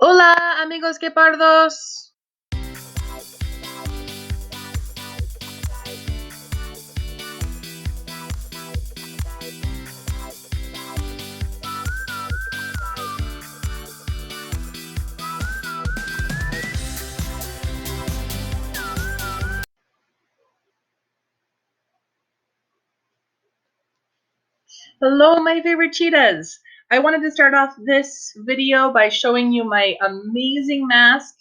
Hola, amigos que pardos. Hello, my favorite cheetahs. I wanted to start off this video by showing you my amazing mask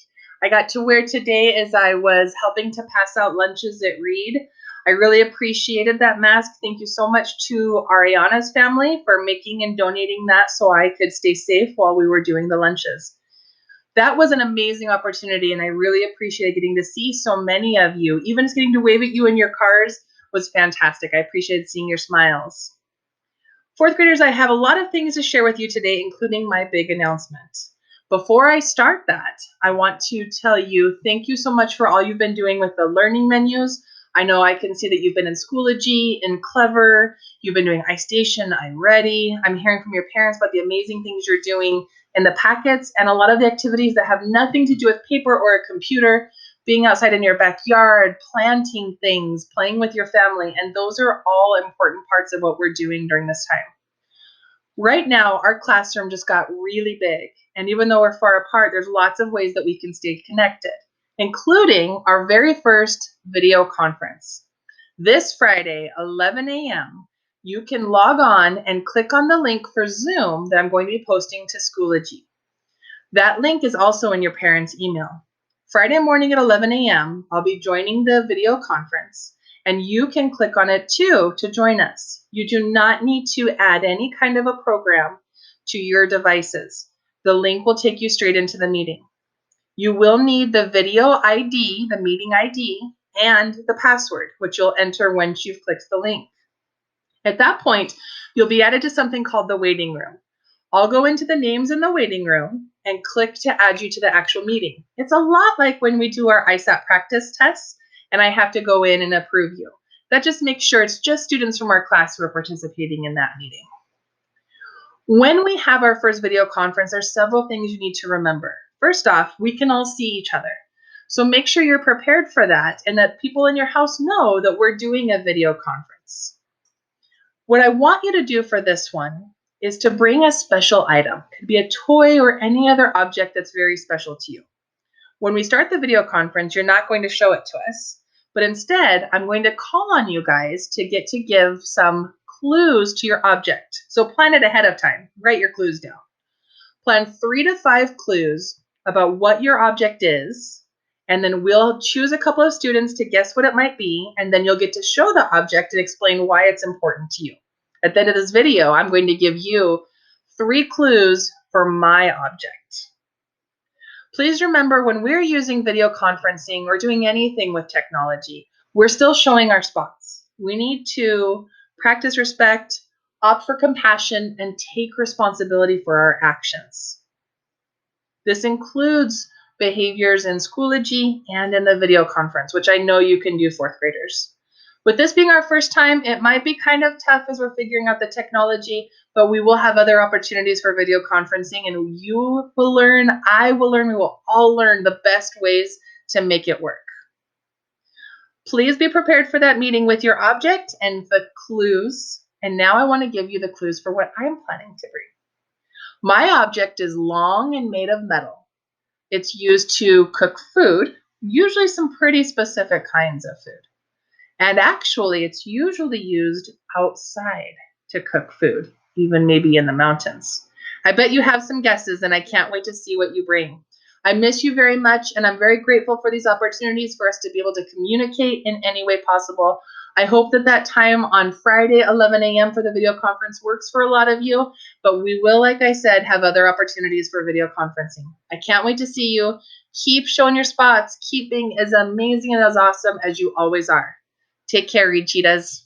I got to wear today as I was helping to pass out lunches at Reed. I really appreciated that mask. Thank you so much to Ariana's family for making and donating that so I could stay safe while we were doing the lunches. That was an amazing opportunity, and I really appreciated getting to see so many of you. Even just getting to wave at you in your cars was fantastic. I appreciated seeing your smiles. Fourth graders, I have a lot of things to share with you today, including my big announcement. Before I start that, I want to tell you thank you so much for all you've been doing with the learning menus. I know I can see that you've been in Schoology and Clever. You've been doing iStation, iReady. I'm hearing from your parents about the amazing things you're doing in the packets and a lot of the activities that have nothing to do with paper or a computer, being outside in your backyard, planting things, playing with your family, and those are all important parts of what we're doing during this time. Right now, our classroom just got really big, and even though we're far apart, there's lots of ways that we can stay connected, including our very first video conference. This Friday, 11 a.m., you can log on and click on the link for Zoom that I'm going to be posting to Schoology. That link is also in your parents' email. Friday morning at 11 a.m., I'll be joining the video conference, and you can click on it too to join us. You do not need to add any kind of a program to your devices. The link will take you straight into the meeting. You will need the video ID, the meeting ID, and the password, which you'll enter once you've clicked the link. At that point, you'll be added to something called the waiting room. I'll go into the names in the waiting room and click to add you to the actual meeting. It's a lot like when we do our ISAT practice tests and I have to go in and approve you. That just makes sure it's just students from our class who are participating in that meeting. When we have our first video conference, there's several things you need to remember. First off, we can all see each other. So make sure you're prepared for that and that people in your house know that we're doing a video conference. What I want you to do for this one is to bring a special item. It could be a toy or any other object that's very special to you. When we start the video conference, you're not going to show it to us, but instead, I'm going to call on you guys to get to give some clues to your object. So plan it ahead of time. Write your clues down. Plan 3 to 5 clues about what your object is, and then we'll choose a couple of students to guess what it might be, and then you'll get to show the object and explain why it's important to you. At the end of this video, I'm going to give you 3 clues for my object. Please remember, when we're using video conferencing or doing anything with technology, we're still showing our spots. We need to practice respect, opt for compassion, and take responsibility for our actions. This includes behaviors in Schoology and in the video conference, which I know you can do, fourth graders. With this being our first time, it might be kind of tough as we're figuring out the technology, but we will have other opportunities for video conferencing, and you will learn, I will learn, we will all learn the best ways to make it work. Please be prepared for that meeting with your object and the clues. And now I want to give you the clues for what I'm planning to bring. My object is long and made of metal. It's used to cook food, usually some pretty specific kinds of food. And actually, it's usually used outside to cook food, even maybe in the mountains. I bet you have some guesses, and I can't wait to see what you bring. I miss you very much, and I'm very grateful for these opportunities for us to be able to communicate in any way possible. I hope that that time on Friday, 11 a.m. for the video conference works for a lot of you, but we will, like I said, have other opportunities for video conferencing. I can't wait to see you. Keep showing your spots. Keep being as amazing and as awesome as you always are. Take care, Reed Cheetahs.